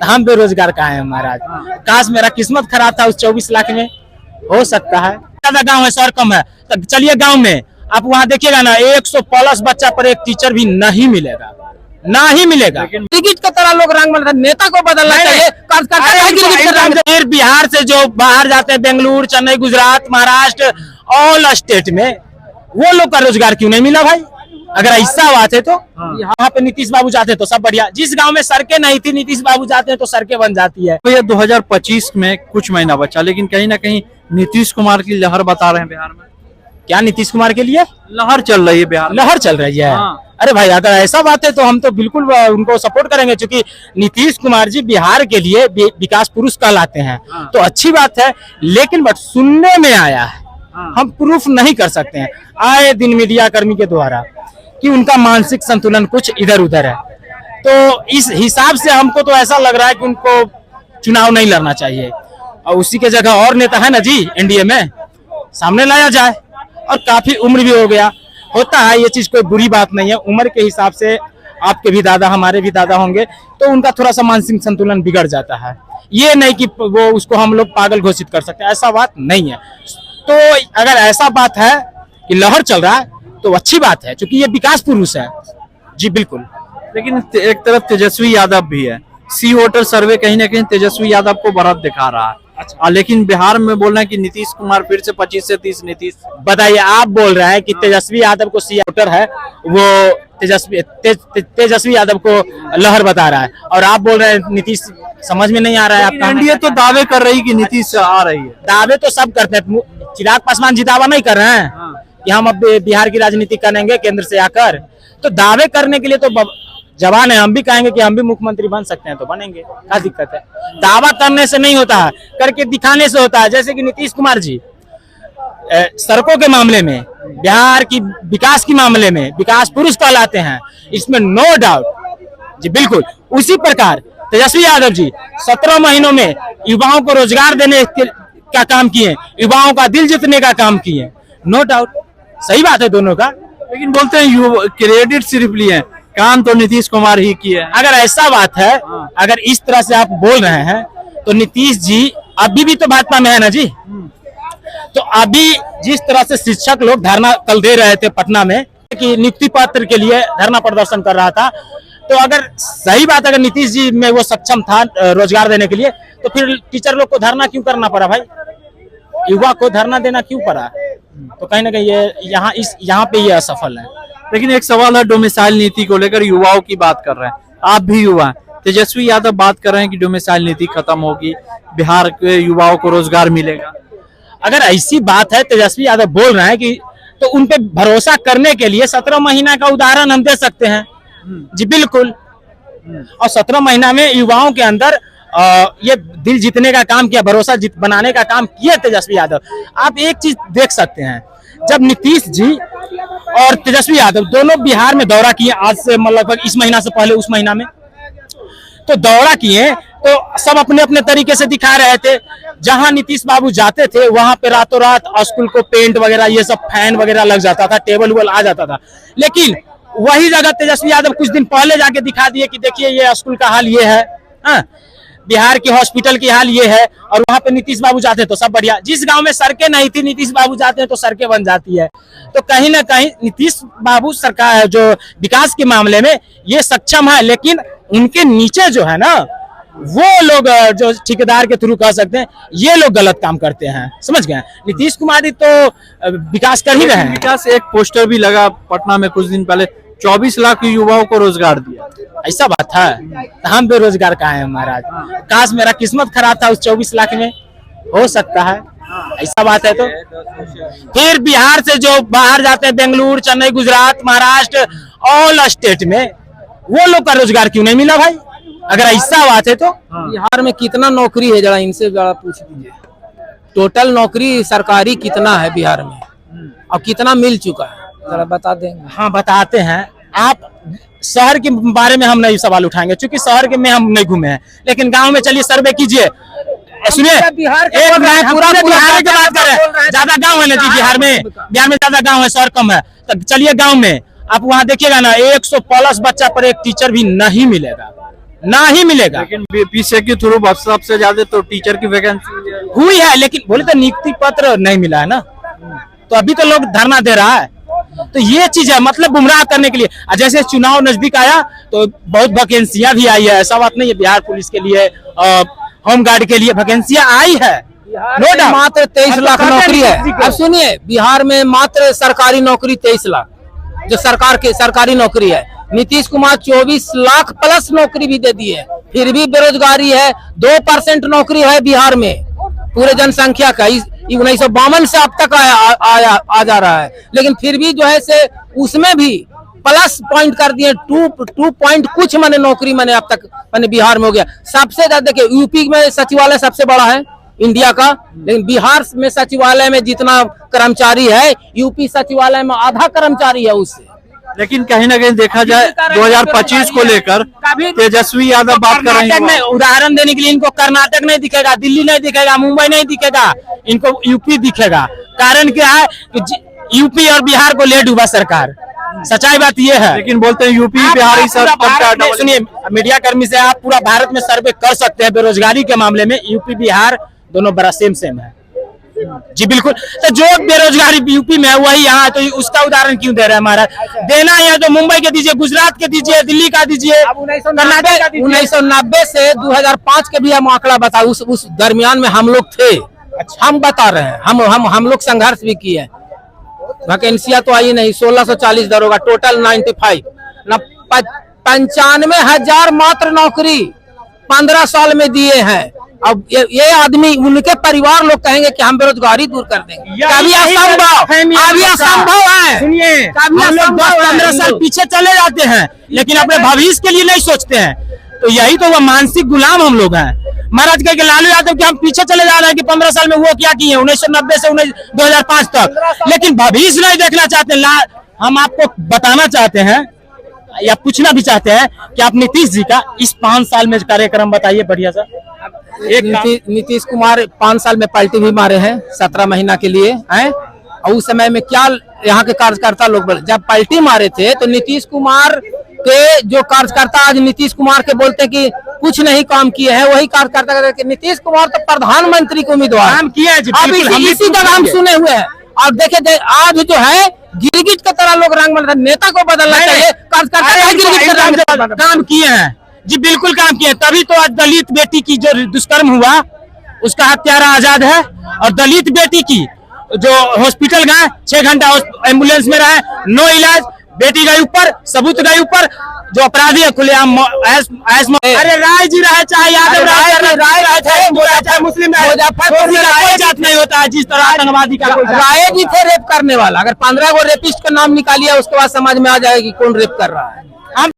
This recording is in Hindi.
हम बेरोजगार कहाँ हैं महाराज। काश मेरा किस्मत खराब था उस 24 लाख में, हो सकता है। ज्यादा गांव है, शहर कम है, तो चलिए गांव में आप वहाँ देखिएगा ना 100+ बच्चा पर एक टीचर भी नहीं मिलेगा, ना ही मिलेगा। टिकट का तरह लोग रंग बदल, नेता को बदलना चाहिए। फिर बिहार से जो बाहर जाते हैं, बेंगलुरु, चेन्नई, गुजरात, महाराष्ट्र, ऑल स्टेट में, वो लोग का रोजगार क्यों नहीं मिला भाई? अगर ऐसा बात है तो यहाँ पे नीतीश बाबू जाते तो सब बढ़िया। जिस गांव में सड़कें नहीं थी, नीतीश बाबू जाते हैं तो सड़कें बन जाती है। तो ये 2025 में कुछ महीना बचा, लेकिन कहीं ना कहीं नीतीश कुमार की लहर बता रहे हैं बिहार में। क्या नीतीश कुमार के लिए लहर चल रही है बिहार में? लहर चल रही है। अरे भाई अगर ऐसा बात है तो हम तो बिल्कुल उनको सपोर्ट करेंगे, क्योंकि नीतीश कुमार जी बिहार के लिए विकास पुरुष कहलाते हैं। तो अच्छी बात है, लेकिन बट सुनने में आया है, हम प्रूफ नहीं कर सकते हैं, आए दिन मीडिया कर्मी के द्वारा, कि उनका मानसिक संतुलन कुछ इधर उधर है। तो इस हिसाब से हमको तो ऐसा लग रहा है कि उनको चुनाव नहीं लड़ना चाहिए, और उसी के जगह और नेता है ना जी एनडीए में, सामने लाया जाए। और काफी उम्र भी हो गया, होता है ये चीज, कोई बुरी बात नहीं है। उम्र के हिसाब से आपके भी दादा, हमारे भी दादा होंगे, तो उनका थोड़ा सा मानसिक संतुलन बिगड़ जाता है। ये नहीं कि वो उसको हम लोग पागल घोषित कर सकते हैं, ऐसा बात नहीं है। तो अगर ऐसा बात है कि लहर चल रहा है तो अच्छी बात है, क्योंकि ये विकास पुरुष है जी, बिल्कुल। लेकिन एक तरफ तेजस्वी यादव भी है, सी वोटर सर्वे कहीं ना कहीं तेजस्वी यादव को बढ़त दिखा रहा है। अच्छा। लेकिन बिहार में बोल रहे हैं कि नीतीश कुमार फिर से 25 से 30 नीतीश। बताइए, आप बोल रहे हैं कि तेजस्वी यादव को सी वोटर है, वो तेजस्वी यादव को लहर बता रहा है, और आप बोल रहे हैं नीतीश। समझ में नहीं आ रहा है आपका। एनडीए तो दावे कर रही कि नीतीश आ रही है। दावे तो सब करते हैं, चिराग पासवान जी दावा नहीं कर रहे हैं कि हम अब बिहार की राजनीति करेंगे केंद्र से आकर। तो दावे करने के लिए तो जवान है, हम भी कहेंगे कि हम भी मुख्यमंत्री बन सकते हैं तो बनेंगे, क्या दिक्कत है? दावा करने से नहीं होता है, करके दिखाने से होता है। जैसे कि नीतीश कुमार जी सड़कों के मामले में, बिहार की विकास के मामले में विकास पुरुष कहलाते हैं, इसमें नो डाउट जी, बिल्कुल। उसी प्रकार तेजस्वी यादव जी 17 महीनों में युवाओं को रोजगार देने का काम किए, युवाओं का दिल जीतने का काम किए, नो डाउट, सही बात है दोनों का। लेकिन बोलते हैं क्रेडिट सिर्फ लिए, काम तो नीतीश कुमार ही किए। अगर ऐसा बात है, अगर इस तरह से आप बोल रहे हैं, तो नीतीश जी अभी भी तो भाजपा में है ना जी। तो अभी जिस तरह से शिक्षक लोग धरना कल दे रहे थे पटना में, कि नियुक्ति पत्र के लिए धरना प्रदर्शन कर रहा था, तो अगर सही बात, अगर नीतीश जी में वो सक्षम था रोजगार देने के लिए, तो फिर टीचर लोग को धरना क्यों करना पड़ा भाई? युवा को धरना देना क्यों पड़ा? तो कहीं ना कहीं ये यहाँ पे ये असफल है। लेकिन एक सवाल है डोमिसाइल नीति को लेकर, युवाओं की बात कर रहे हैं, आप भी युवा हैं, तेजस्वी यादव बात कर रहे हैं कि डोमिसाइल नीति खत्म होगी, बिहार के युवाओं को रोजगार मिलेगा। अगर ऐसी बात है, तेजस्वी यादव बोल रहे हैं कि, तो उन पे भरोसा करने के लिए 17 महीना का उदाहरण हम दे सकते हैं जी, बिल्कुल। और 17 महीना में युवाओं के अंदर ये दिल जीतने का काम किया, भरोसा बनाने का काम किया तेजस्वी यादव। आप एक चीज देख सकते हैं, जब नीतीश जी और तेजस्वी यादव दोनों बिहार में दौरा किए, आज से लगभग इस महीना से पहले उस महीना में, तो दौरा किए, तो सब अपने अपने तरीके से दिखा रहे थे। जहां नीतीश बाबू जाते थे वहां पे रातों रात स्कूल को पेंट वगैरह, ये सब फैन वगैरह लग जाता था, टेबल वुबल आ जाता था। लेकिन वही जगह तेजस्वी यादव कुछ दिन पहले जाके दिखा दिए कि देखिए ये स्कूल का हाल ये है, बिहार के हॉस्पिटल की हाल ये है, और वहां पे नीतीश बाबू जाते हैं तो सब बढ़िया। जिस गांव में सड़कें नहीं थी, नीतीश बाबू जाते हैं तो सड़कें बन जाती है। तो कहीं ना कहीं नीतीश बाबू सरकार जो विकास के मामले में ये सक्षम है, लेकिन उनके नीचे जो है ना, वो लोग जो ठेकेदार के थ्रू कह सकते हैं, ये लोग गलत काम करते हैं, समझ गए? नीतीश कुमार तो विकास कर ही रहे हैं। विकास, एक पोस्टर भी लगा पटना में कुछ दिन पहले, 24 लाख युवाओं को रोजगार दिया। ऐसा बात है, हम बेरोजगार कहाँ हैं महाराज। काश मेरा किस्मत खराब था उस 24 लाख में, हो सकता है ऐसा बात है। तो फिर बिहार से जो बाहर जाते हैं, बेंगलुरु, चेन्नई, गुजरात, महाराष्ट्र, ऑल स्टेट में, वो लोग का रोजगार क्यों नहीं मिला भाई? अगर ऐसा बात है तो बिहार में कितना नौकरी है, जरा इनसे जरा पूछ लीजिए। टोटल नौकरी सरकारी कितना है बिहार में, और कितना मिल चुका है, जरा बता देंगे? हाँ बताते हैं। आप शहर के बारे में हम नहीं सवाल उठाएंगे, क्योंकि शहर के में हम नहीं घूमे हैं, लेकिन गांव में चलिए सर्वे कीजिए। सुनिए, बिहार पूरा बिहार की बात कर रहे हैं, ज्यादा गांव है ना जी बिहार में ज्यादा गांव है, शहर कम है। तो चलिए गांव में आप वहाँ देखिएगा ना 100+ बच्चा पर एक टीचर भी नहीं मिलेगा, ना ही मिलेगा। लेकिन पीछे के थ्रू सबसे ज्यादा तो टीचर की वैकेंसी हुई है, लेकिन बोले तो नियुक्ति पत्र नहीं मिला है ना, तो अभी तो लोग धरना दे रहा है। तो ये चीज है, मतलब गुमराह करने के लिए। जैसे चुनाव नजदीक आया तो बहुत वैकेंसियां भी आई है, ऐसा बात नहीं है। बिहार पुलिस के लिए, होमगार्ड के लिए वैकेंसियां आई है, नो डाउट। मात्र 23 लाख नौकरी है। अब सुनिए, बिहार में मात्र सरकारी नौकरी 23 लाख, जो सरकार की सरकारी नौकरी है। नीतीश कुमार 24 लाख प्लस नौकरी भी दे दी है, फिर भी बेरोजगारी है। 2% नौकरी है बिहार में पूरे जनसंख्या का। 1952 से अब तक आ जा रहा है, लेकिन फिर भी जो है से उसमें भी प्लस पॉइंट कर दिए। 2 पॉइंट कुछ मैंने नौकरी मैंने अब तक मैंने बिहार में हो गया। सबसे ज्यादा देखिए, यूपी में सचिवालय सबसे बड़ा है इंडिया का, लेकिन बिहार में सचिवालय में जितना कर्मचारी है, यूपी सचिवालय में आधा कर्मचारी है उससे। लेकिन कहीं ना कहीं देखा जाए 2025 को लेकर तेजस्वी यादव बात कर रहे हैं। उदाहरण देने के लिए इनको कर्नाटक नहीं दिखेगा, दिल्ली नहीं दिखेगा, मुंबई नहीं दिखेगा, इनको यूपी दिखेगा। कारण क्या है कि यूपी और बिहार को ले डूबा सरकार, सच्चाई बात ये है। लेकिन बोलते हैं यूपी बिहार ही सब। सुनिए, मीडिया कर्मी से आप पूरा भारत में सर्वे कर सकते हैं, बेरोजगारी के मामले में यूपी बिहार दोनों बड़ा सेम है जी, बिल्कुल। तो जो बेरोजगारी यूपी में है वही यहाँ, तो उसका उदाहरण क्यों दे रहे हैं महाराज? देना है तो मुंबई के दीजिए, गुजरात के दीजिए, दिल्ली का दीजिए, कर्नाटक का दीजिए। 1990 से 2005 के भी हम आंकड़ा बता, उस दरमियान में हम लोग थे। हम बता रहे हैं, हम लोग संघर्ष भी किए। वैकेंसियां तो आई नहीं, 1640 दरोगा, टोटल 95 न 95,000 मात्र नौकरी 15 साल में दिए हैं। अब ये आदमी, उनके परिवार लोग कहेंगे कि हम बेरोजगारी दूर कर देंगे। कभी असंभव है। सुनिए, हम लोग 10-15 साल पीछे चले जाते हैं, लेकिन अपने भविष्य के लिए नहीं सोचते हैं। तो यही तो वो मानसिक गुलाम हम लोग हैं। महाराज कह के लालू यादव के हम पीछे चले जा रहे हैं कि 15 साल में वो क्या किए 1990 से 2005 तक, लेकिन भविष्य नहीं देखना चाहते। हम आपको बताना चाहते हैं या पूछना भी चाहते हैं कि आप नीतीश जी का इस 5 साल में कार्यक्रम बताइए बढ़िया सा। नीतीश कुमार 5 साल में पलटी भी मारे हैं 17 महीना के लिए हैं। और उस समय में क्या यहाँ के कार्यकर्ता लोग जब पलटी मारे थे, तो नीतीश कुमार के जो कार्यकर्ता आज नीतीश कुमार के बोलते हैं कि कुछ नहीं काम किए हैं, वही कार्यकर्ता कहते हैं नीतीश कुमार तो प्रधानमंत्री को उम्मीदवार काम किया है। इसी जगह हम सुने हुए हैं। और देखे आज जो है गिरगिट की तरह लोग रंग बदल, नेता को बदलना चाहिए, कार्यकर्ता काम किए हैं जी, बिल्कुल काम किए। तभी तो आज दलित बेटी की जो दुष्कर्म हुआ उसका हत्यारा आजाद है, और दलित बेटी की जो हॉस्पिटल गए 6 घंटा एम्बुलेंस में रहे, नो इलाज, बेटी गई ऊपर, सबूत गई ऊपर, जो अपराधी है खुलेआम अरे राय जी रहे चाहे यादव राय चाहे मुस्लिम कोई जात नहीं होता है। जिस तरह आतंकवादी का राय जी थे रेप करने वाला, अगर 15 गो रेपिस्ट का नाम निकालिए उसके बाद समझ में आ जाएगी कौन रेप कर रहा है।